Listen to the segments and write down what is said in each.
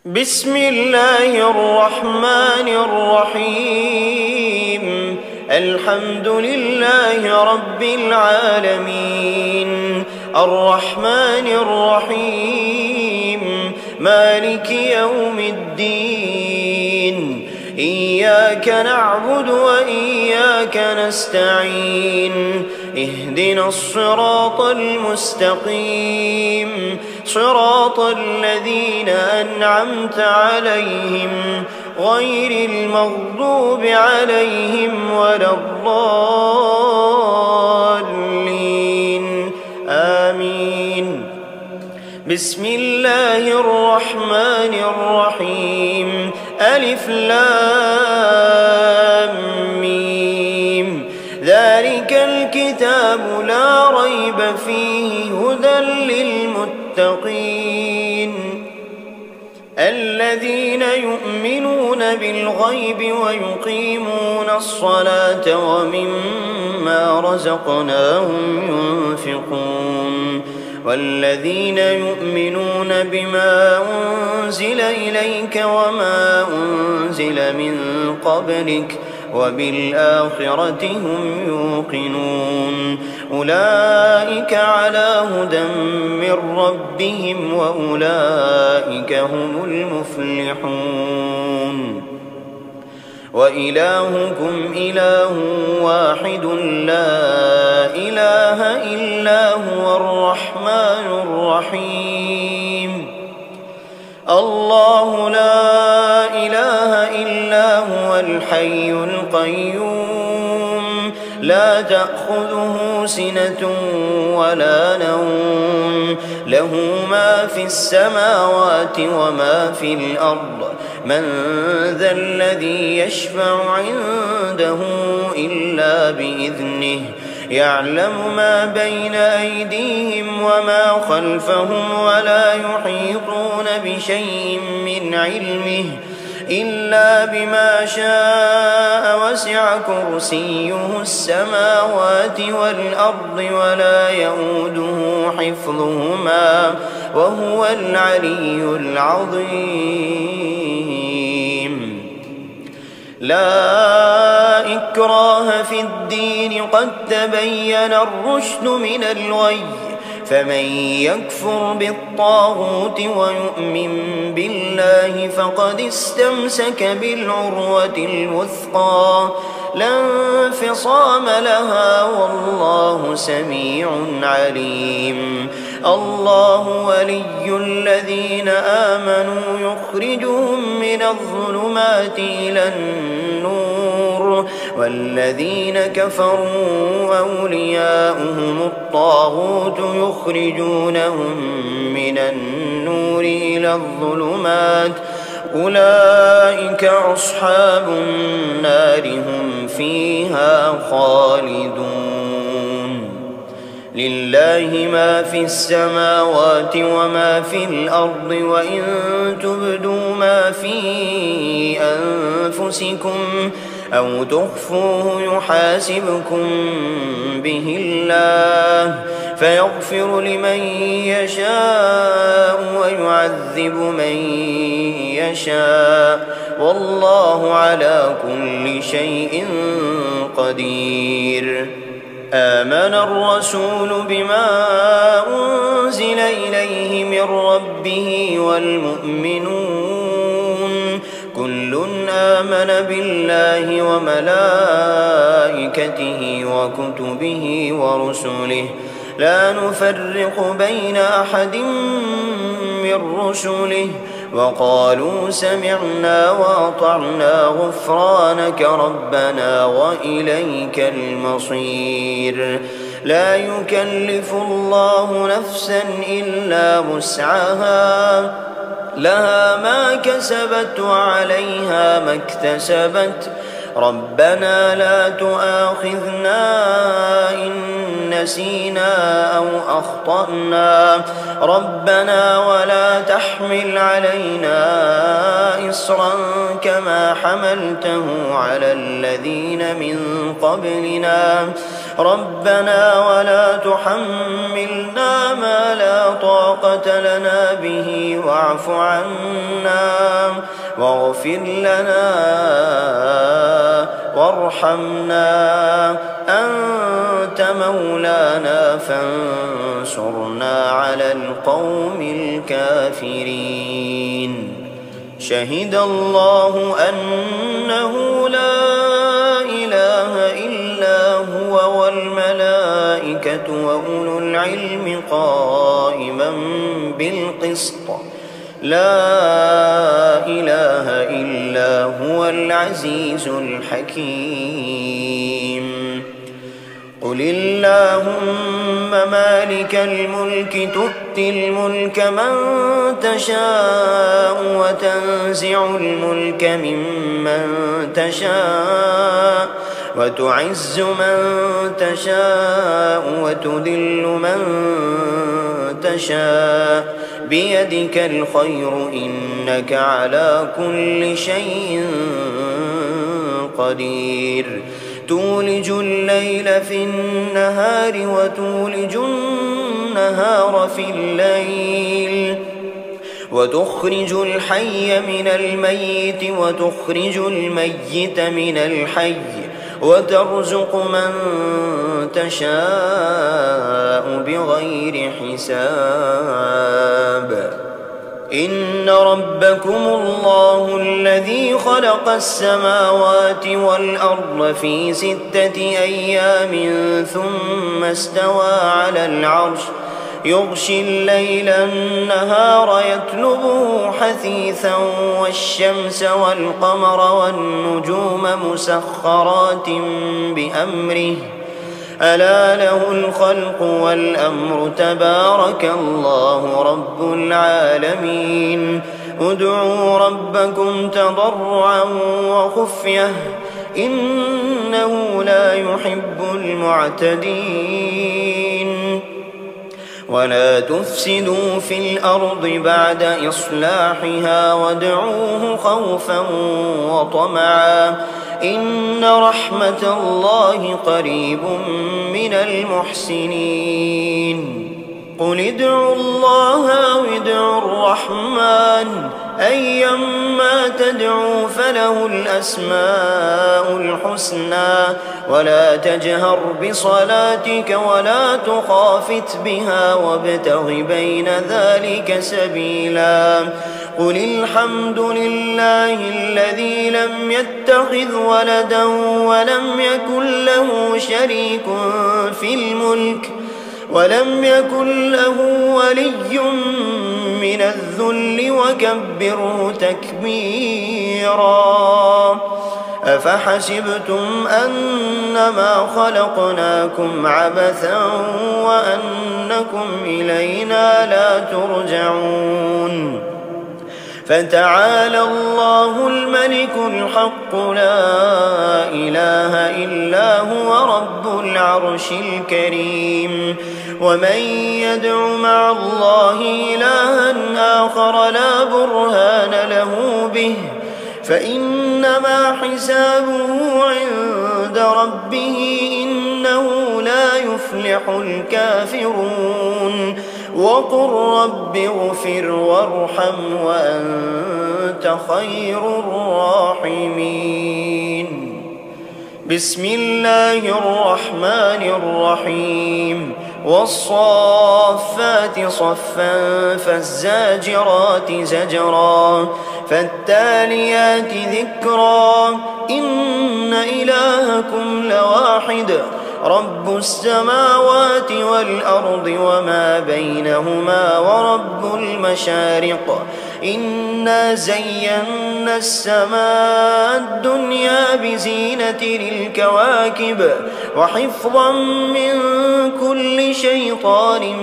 بسم الله الرحمن الرحيم. الحمد لله رب العالمين، الرحمن الرحيم، مالك يوم الدين. إياك نعبد وإياك نستعين، اهدنا الصراط المستقيم، صراط الذين أنعمت عليهم غير المغضوب عليهم ولا الضالين، آمين. بسم الله الرحمن الرحيم. ألف لام ميم. ذلك الكتاب لا ريب فيه هدى للمتقين الذين يؤمنون بالغيب ويقيمون الصلاة ومما رزقناهم ينفقون والذين يؤمنون بما أنزل إليك وما أنزل من قبلك وبالآخرة هم يوقنون أولئك على هدى من ربهم وأولئك هم المفلحون. وإلهكم إله واحد لا إله إلا هو الرحمن الرحيم. الله لا إله إلا هو الحي القيوم، لا تأخذه سنة ولا نوم، له ما في السماوات وما في الأرض. من ذا الذي يشفع عنده إلا بإذنه، يعلم ما بين أيديهم وما خلفهم ولا يحيطون بشيء من علمه إلا بما شاء، وسع كرسيه السماوات والأرض ولا يئوده حفظهما وهو العلي العظيم. لا إكراه في الدين، قد تبين الرشد من الغي، فمن يكفر بالطاغوت ويؤمن بالله فقد استمسك بالعروة الوثقى لا انفصام لها، والله سميع عليم. الله ولي الذين آمنوا يخرجهم من الظلمات إلى النور، والذين كفروا أولياؤهم الطاغوت يخرجونهم من النور إلى الظلمات، أولئك أصحاب النار هم فيها خالدون. لله ما في السماوات وما في الأرض، وإن تبدوا ما في أنفسكم أو تخفوه يحاسبكم به الله، فيغفر لمن يشاء ويعذب من يشاء، والله على كل شيء قدير. آمن الرسول بما أنزل إليه من ربه والمؤمنون كل آمن بالله وملائكته وكتبه ورسله لا نفرق بين أحد من رسله، وقالوا سمعنا وأطعنا غفرانك ربنا وإليك المصير. لا يكلف الله نفسا إلا وسعها، لها ما كسبت وعليها ما اكتسبت. ربنا لا تؤاخذنا إن نسينا أو أخطأنا، ربنا ولا تحمل علينا إصرا كما حملته على الذين من قبلنا، ربنا ولا تحملنا ما لا طاقة لنا به واعف عنا واغفر لنا وارحمنا، أنت مولانا فانصرنا على القوم الكافرين. شهد الله أنه لا إله إلا هو والملائكة وأولو العلم قائما بالقسط، لا إله إلا هو العزيز الحكيم. قل اللهم مالك الملك تؤتي الملك من تشاء وتنزع الملك ممن تشاء وتعز من تشاء وتذل من تشاء، بيدك الخير إنك على كل شيء قدير. تولج الليل في النهار وتولج النهار في الليل، وتخرج الحي من الميت وتخرج الميت من الحي، وترزق من تشاء بغير حساب. إن ربكم الله الذي خلق السماوات والأرض في 6 أيام ثم استوى على العرش، يغشي الليل النهار يطلبه حثيثا، والشمس والقمر والنجوم مسخرات بأمره، ألا له الخلق والأمر، تبارك الله رب العالمين. ادعوا ربكم تضرعا وخفية إنه لا يحب المعتدين. ولا تفسدوا في الأرض بعد إصلاحها وادعوه خوفا وطمعا، إن رحمة الله قريب من المحسنين. قل ادعوا الله أو ادعوا الرحمن، أيما تدعوا فله الأسماء الحسنى، ولا تجهر بصلاتك ولا تخافت بها وابتغ بين ذلك سبيلا. قل الحمد لله الذي لم يتخذ ولدا ولم يكن له شريك في الملك ولم يكن له ولي من الذل وكبره تكبيرا. أفحسبتم أنما خلقناكم عبثا وأنكم إلينا لا ترجعون؟ فتعالى الله الملك الحق لا إله إلا هو رب العرش الكريم. ومن يدع مع الله إلها آخر لا برهان له به فإنما حسابه عند ربه إنه لا يفلح الكافرون. وقل رب اغفر وارحم وأنت خير الراحمين. بسم الله الرحمن الرحيم. والصافات صفا فالزاجرات زجرا فالتاليات ذكرا إن إلهكم لواحد رب السماوات والأرض وما بينهما ورب المشارق. إنا زينا السماء الدنيا بزينة للكواكب وحفظا من كل شيطان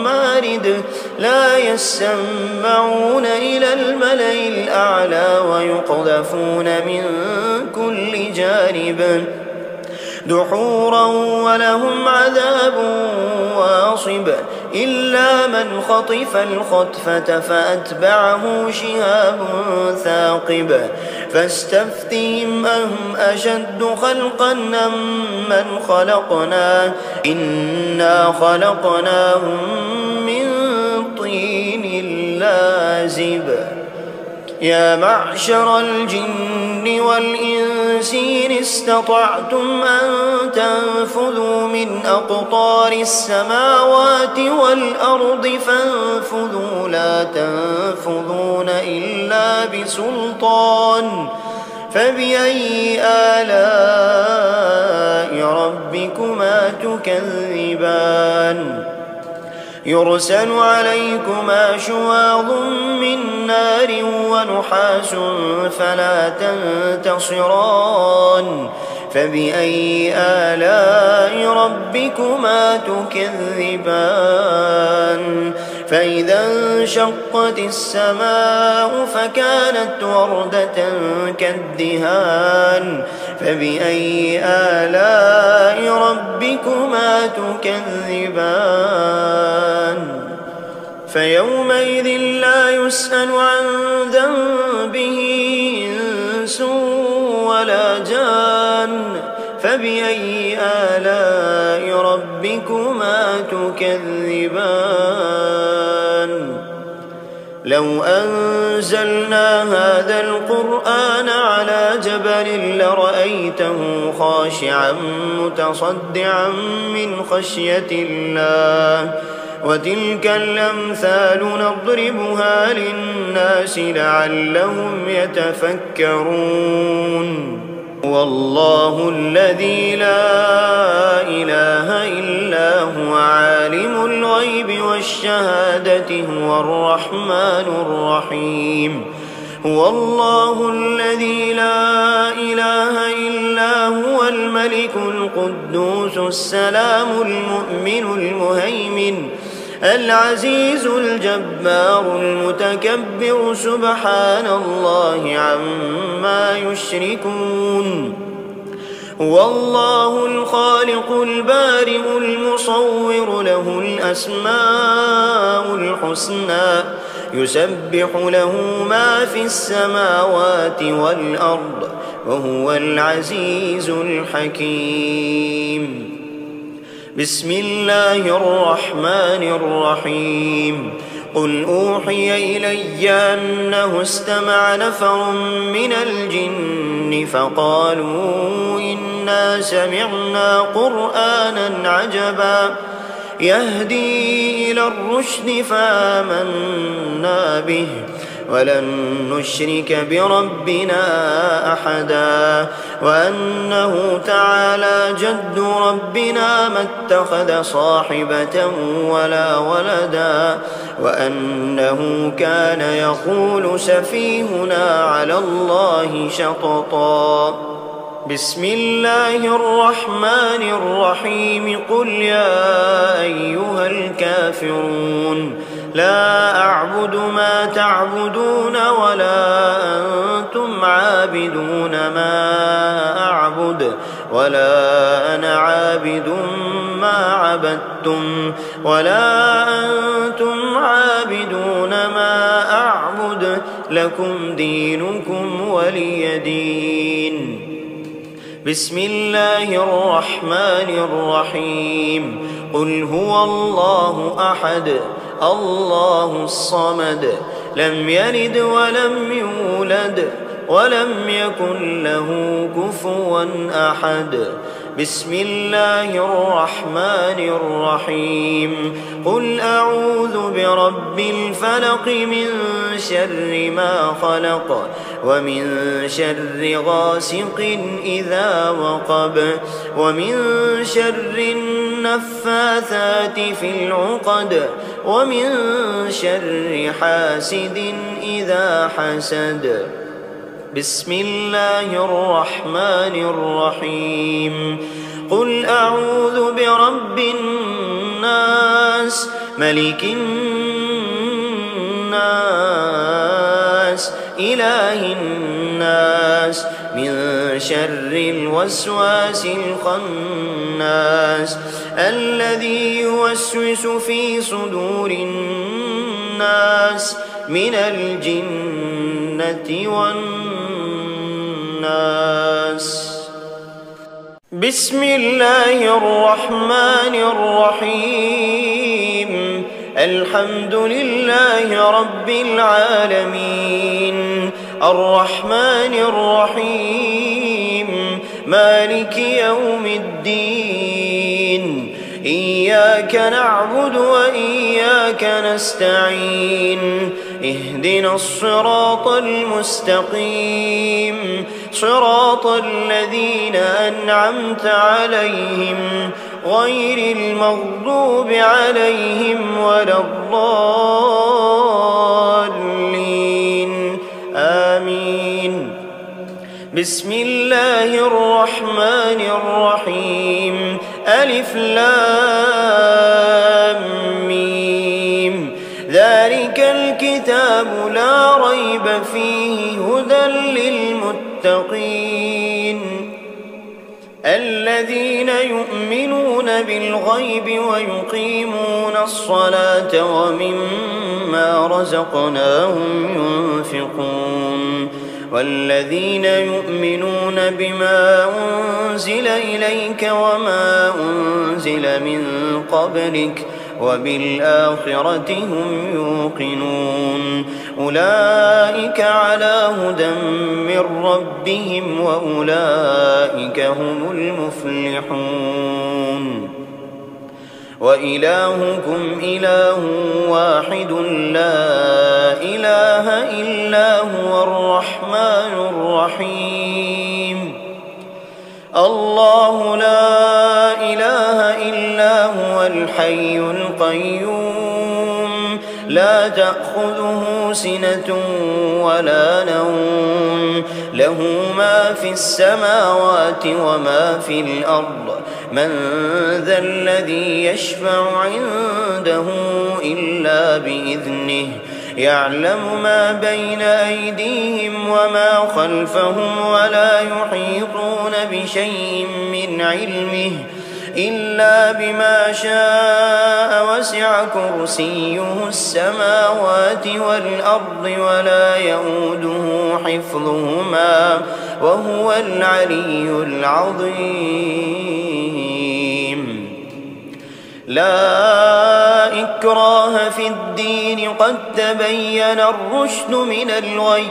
مارد. لا يسمعون إلى الملأ الأعلى ويقذفون من كل جانب دحورا ولهم عذاب واصب. إلا من خطف الخطفة فأتبعه شهاب ثاقب. فاستفتهم أهم أشد خلقا أم من خلقنا إنا خلقناهم من طين لازب. يا معشر الجن والإنس إن استطعتم أن تنفذوا من أقطار السماوات والأرض فانفذوا لا تنفذون إلا بسلطان فبأي آلاء ربكما تكذبان يرسل عليكما شواظ من نار ونحاس فلا تنتصران فبأي آلاء ربكما تكذبان فإذا انشقت السماء فكانت وردة كالدهان فبأي آلاء ربكما تكذبان فيومئذ لا يسأل عن ذنبه إنس ولا جان فبأي آلاء ربكما تكذبان لو أنزلنا هذا القرآن على جبل لرأيته خاشعا متصدعا من خشية الله وتلك الأمثال نضربها للناس لعلهم يتفكرون والله الذي لا إله إلا هو عالم الغيب والشهادة هو الرحمن الرحيم هو الله الذي لا إله إلا هو الملك القدوس السلام المؤمن المهيمن العزيز الجبار المتكبر سبحان الله عما يشركون هو الله الخالق البارئ المصور له الأسماء الحسنى يسبح له ما في السماوات والأرض وهو العزيز الحكيم بسم الله الرحمن الرحيم قل أوحي إلي أنه استمع نفر من الجن فقالوا إنا سمعنا قرآنا عجبا يهدي إلى الرشد فآمنا به ولن نشرك بربنا أحدا وأنه تعالى جد ربنا ما اتخذ صاحبة ولا ولدا وأنه كان يقول سفيهنا على الله شططا بسم الله الرحمن الرحيم قل يا أيها الكافرون لا أعبد ما تعبدون ولا أنتم عابدون ما أعبد ولا أنا عابد ما عبدتم ولا أنتم عابدون ما أعبد لكم دينكم ولي دين بسم الله الرحمن الرحيم قل هو الله أحد الله الصمد لم يلد ولم يولد ولم يكن له كفوا أحد بسم الله الرحمن الرحيم قل أعوذ برب الفلق من شر ما خلق ومن شر غاسق إذا وقب ومن شر النفاثات في العقد ومن شر حاسد إذا حسد بسم الله الرحمن الرحيم قل أعوذ برب الناس ملك الناس إله الناس من شر الوسواس الخناس الذي يوسوس في صدور الناس من الجنة والناس بسم الله الرحمن الرحيم الحمد لله رب العالمين الرحمن الرحيم مالك يوم الدين إياك نعبد وإياك نستعين اهدنا الصراط المستقيم صراط الذين أنعمت عليهم غير المغضوب عليهم ولا الضالين آمين. بسم الله الرحمن الرحيم ألف لام ميم ذلك الكتاب لا ريب فيه هدى للمتقين الذين يؤمنون بالغيب ويقيمون الصلاة ومما رزقناهم ينفقون والذين يؤمنون بما أنزل إليك وما أنزل من قبلك وبالآخرة هم يوقنون أولئك على هدى من ربهم وأولئك هم المفلحون وإلهكم إله واحد لا إله إلا هو الرحمن الرحيم الله لا إله إلا هو الحي القيوم لا تأخذه سنة ولا نوم له ما في السماوات وما في الأرض من ذا الذي يشفع عنده إلا بإذنه يعلم ما بين أيديهم وما خلفهم ولا يحيطون بشيء من علمه إلا بما شاء وسع كرسيه السماوات والأرض ولا يؤوده حفظهما وهو العلي العظيم لا إكراه في الدين قد تبين الرشد من الغي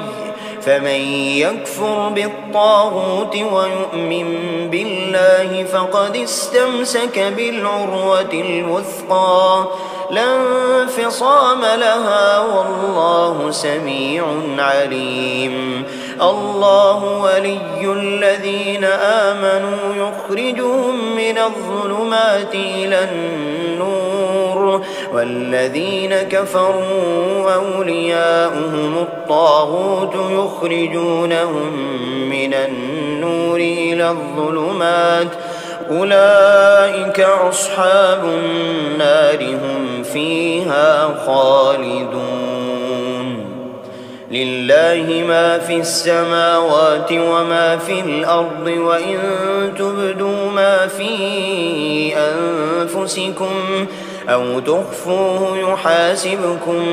فمن يكفر بالطاغوت ويؤمن بالله فقد استمسك بالعروة الوثقى لا انفصام لها والله سميع عليم الله ولي الذين آمنوا يخرجهم من الظلمات إلى النور والذين كفروا أولياؤهم الطاغوت يخرجونهم من النور إلى الظلمات أولئك أصحاب النار هم فيها خالدون لله ما في السماوات وما في الأرض وإن تبدوا ما في أنفسكم أو تخفوه يحاسبكم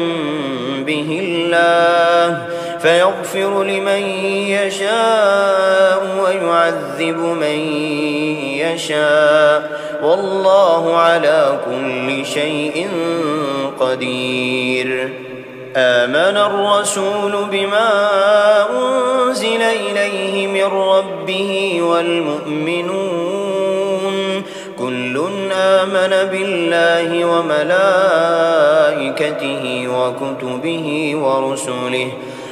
به الله فيغفر لمن يشاء ويعذب من يشاء والله على كل شيء قدير آمن الرسول بما أنزل إليه من ربه والمؤمنون كل آمن بالله وملائكته وكتبه ورسله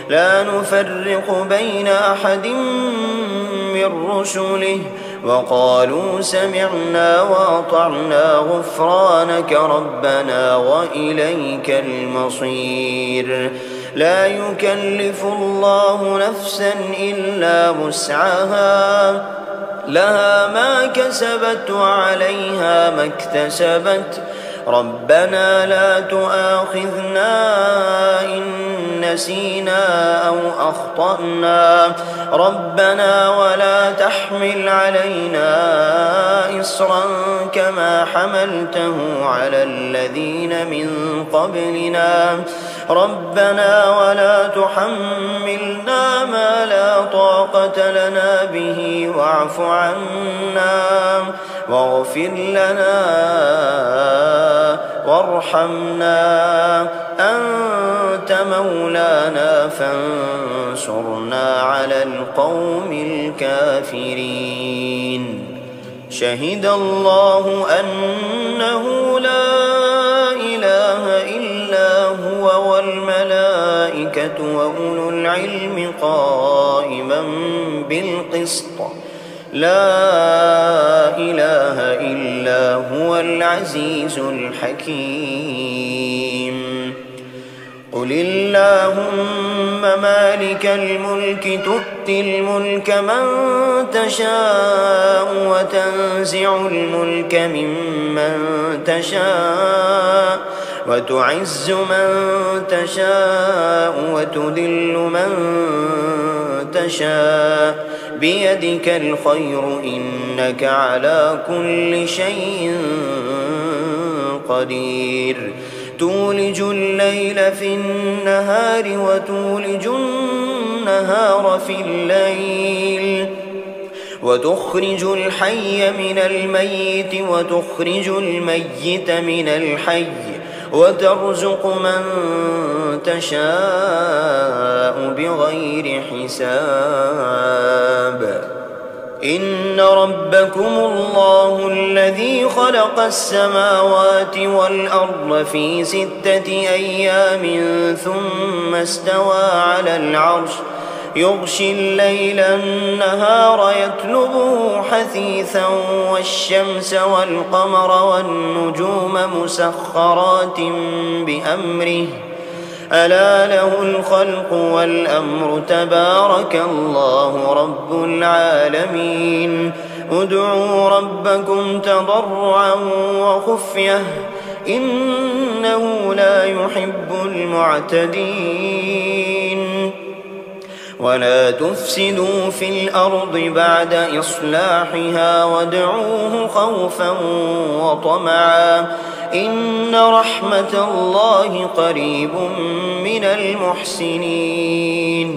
لا نفرق بين أحد من رسله وقالوا سمعنا وأطعنا غفرانك ربنا وإليك المصير لا يكلف الله نفسا إلا وسعها لها ما كسبت وعليها ما اكتسبت ربنا لا تؤاخذنا إن نسينا أو أخطأنا ربنا ولا تحمل علينا إصرا كما حملته على الذين من قبلنا ربنا ولا تحملنا ما لا طاقة لنا به واعف عنا واغفر لنا وارحمنا، أنت مولانا فانصرنا على القوم الكافرين. شهد الله أنه لا إله إلا هو والملائكة وأولو العلم قائما بالقسط، لا إله إلا هو العزيز الحكيم. قل اللهم مالك الملك تؤتي الملك من تشاء وتنزع الملك ممن تشاء وتعز من تشاء وتذل من تشاء بيدك الخير إنك على كل شيء قدير. تولج الليل في النهار وتولج النهار في الليل، وتخرج الحي من الميت وتخرج الميت من الحي، وترزق من تشاء بغير حساب. إن ربكم الله الذي خلق السماوات والأرض في 6 أيام ثم استوى على العرش، يغشي الليل النهار يطلبه حثيثا والشمس والقمر والنجوم مسخرات بأمره، ألا له الخلق والأمر، تبارك الله رب العالمين. ادعوا ربكم تضرعا وخفية إنه لا يحب المعتدين. ولا تفسدوا في الأرض بعد إصلاحها وادعوه خوفا وطمعا إن رحمة الله قريب من المحسنين.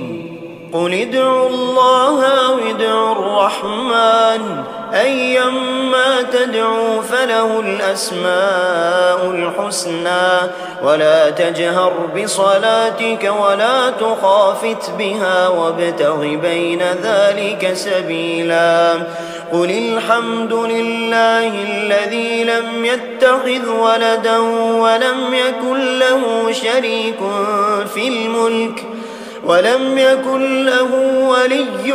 قل ادعوا الله أو ادعوا الرحمن أيما تدعوا فله الأسماء الحسنى، ولا تجهر بصلاتك ولا تخافت بها وابتغ بين ذلك سبيلا. قل الحمد لله الذي لم يتخذ ولدا ولم يكن له شريك في الملك ولم يكن له ولي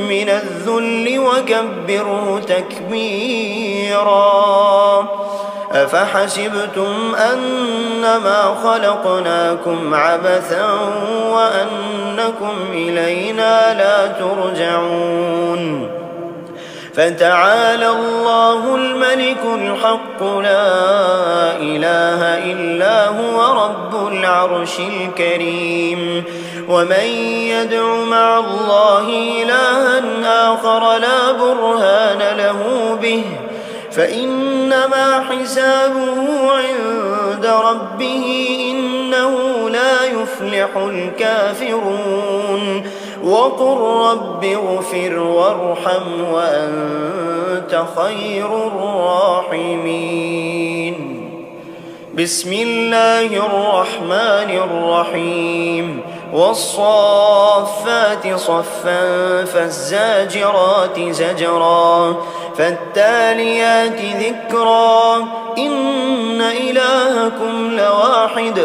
من الذل وكبره تكبيرا. أفحسبتم أنما خلقناكم عبثا وأنكم إلينا لا ترجعون. فتعالى الله الملك الحق لا إله إلا هو رب العرش الكريم. ومن يدع مع الله إلها آخر لا برهان له به فإنما حسابه عند ربه إنه لا يفلح الكافرون. وقل رب اغفر وارحم وأنت خير الراحمين. بسم الله الرحمن الرحيم. والصافات صفا فالزاجرات زجرا فالتاليات ذكرا إن إلهكم لواحد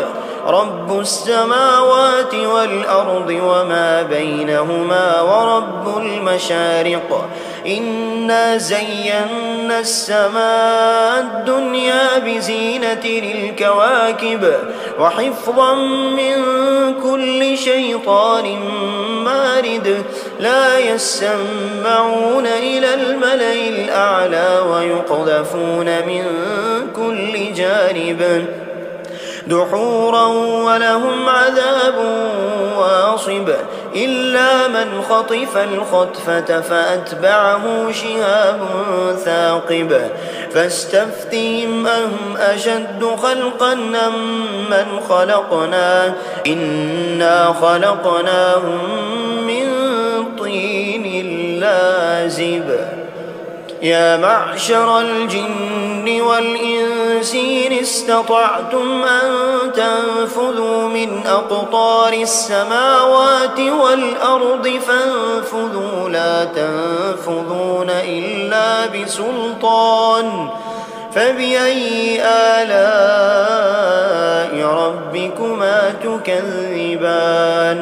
رب السماوات والأرض وما بينهما ورب المشارق. إنا زينا السماء الدنيا بزينة للكواكب وحفظا من كل شيطان مارد. لا يسمعون إلى الملأ الأعلى ويقذفون من كل جانب دحورا ولهم عذاب واصب. إلا من خطف الخطفة فأتبعه شهاب ثاقب. فاستفتهم أهم أشد خلقا أم من خلقنا إنا خلقناهم من طين لازب. يا معشر الجن والجن والإنس إن استطعتم أن تنفذوا من أقطار السماوات والأرض فانفذوا لا تنفذون إلا بسلطان فبأي آلاء ربكما تكذبان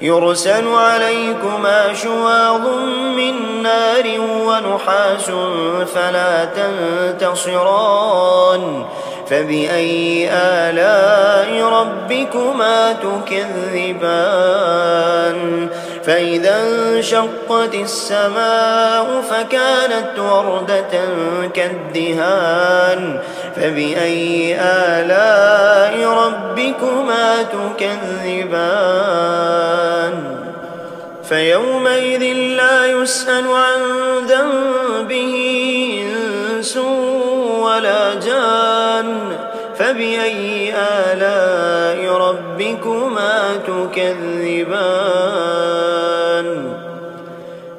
يرسل عليكما شواظ من نار ونحاس فلا تنتصران فبأي آلاء ربكما تكذبان فإذا انشقت السماء فكانت وردة كالدهان فبأي آلاء ربكما تكذبان فيومئذ لا يسأل عن ذنبه إنس ولا جان فبأي آلاء ربكما تكذبان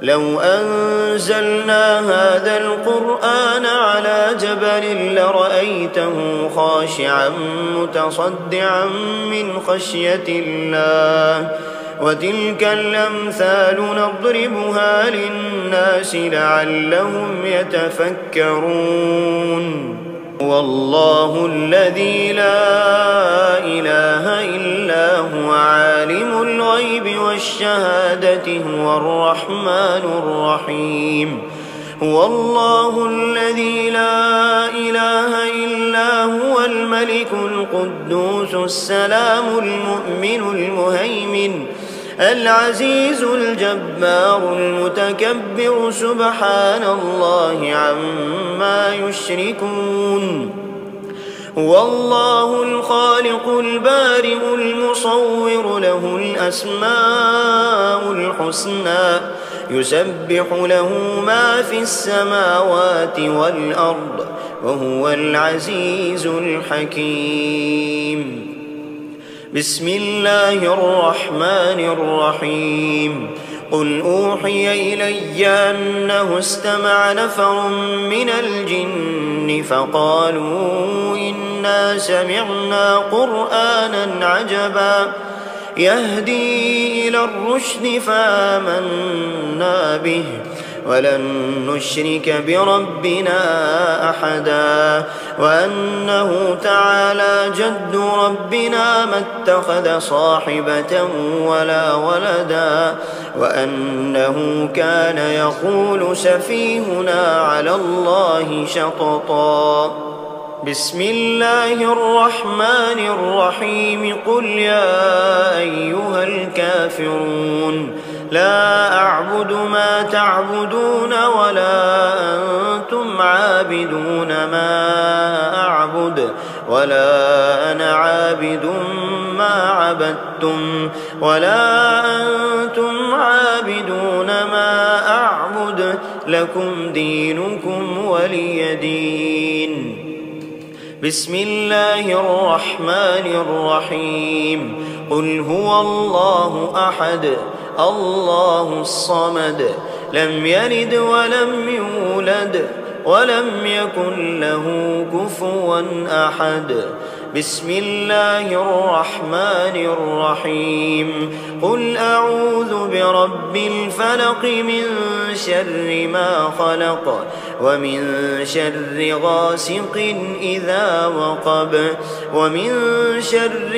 لو أنزلنا هذا القرآن على جبل لرأيته خاشعا متصدعا من خشية الله وتلك الأمثال نضربها للناس لعلهم يتفكرون والله الذي لا إله إلا هو عالم الغيب والشهادة هو الرحمن الرحيم هو الله الذي لا إله إلا هو الملك القدوس السلام المؤمن المهيمن العزيز الجبار المتكبر سبحان الله عما يشركون هو الله الخالق البارئ المصور له الأسماء الحسنى يسبح له ما في السماوات والأرض وهو العزيز الحكيم بسم الله الرحمن الرحيم قل أوحي إلي أنه استمع نفر من الجن فقالوا إنا سمعنا قرآنا عجبا يهدي إلى الرشد فآمنا به ولن نشرك بربنا أحدا وأنه تعالى جد ربنا ما اتخذ صاحبة ولا ولدا وأنه كان يقول سفيهنا على الله شططا بسم الله الرحمن الرحيم قل يا أيها الكافرون لا أعبد ما تعبدون ولا أنتم عابدون ما أعبد ولا أنا عابد ما عبدتم ولا أنتم عابدون ما أعبد لكم دينكم ولي دين بسم الله الرحمن الرحيم قل هو الله أحد الله الصمد لم يلد ولم يولد ولم يكن له كفوا أحد بسم الله الرحمن الرحيم قل أعوذ برب الفلق من شر ما خلق ومن شر غاسق إذا وقب ومن شر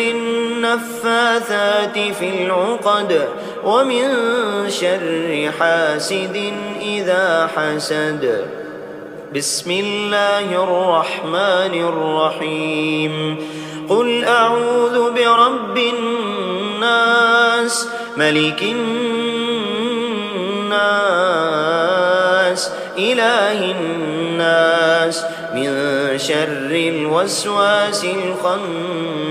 النفاثات في العقد ومن شر حاسد إذا حسد بسم الله الرحمن الرحيم قل أعوذ برب الناس ملك الناس إله الناس من شر الوسواس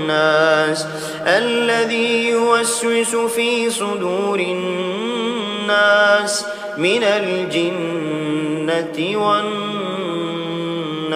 الخناس الذي يوسوس في صدور الناس من الجنة والناس